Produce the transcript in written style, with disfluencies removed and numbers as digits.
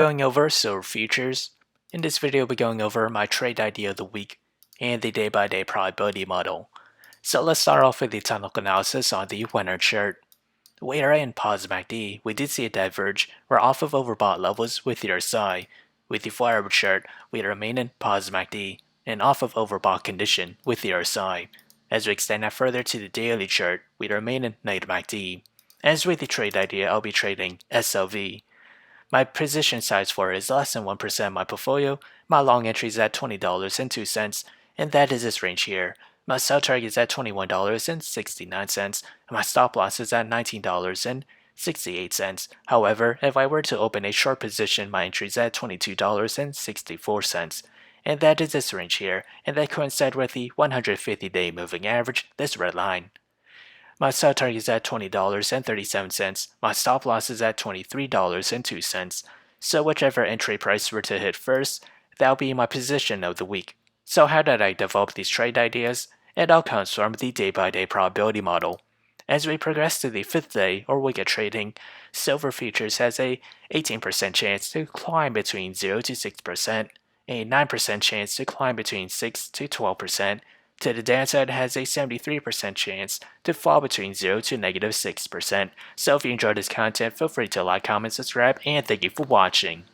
Going over silver futures. In this video, we'll be going over my trade idea of the week and the day-by-day probability model. So let's start off with the technical analysis on the winner chart. We are in positive MACD. We did see a diverge. We're off of overbought levels with the RSI. With the 4-hour chart, we remain in positive MACD and off of overbought condition with the RSI. As we extend that further to the daily chart, we remain in negative MACD. As with the trade idea, I'll be trading SLV. My position size for it is less than 1% of my portfolio. My long entry is at $20.02, and that is this range here. My sell target is at $21.69, and my stop loss is at $19.68. However, if I were to open a short position, my entry is at $22.64. And that is this range here, and that coincides with the 150-day moving average, this red line. My sell target is at $20.37. My stop loss is at $23.02. So whichever entry price were to hit first, that'll be my position of the week. So how did I develop these trade ideas? It all comes from the day-by-day probability model. As we progress to the 5th day or week of trading, silver futures has a 18% chance to climb between 0 to 6%, a 9% chance to climb between 6 to 12%, to the downside has a 73% chance to fall between 0 to negative 6%. So if you enjoyed this content, feel free to like, comment, subscribe, and thank you for watching.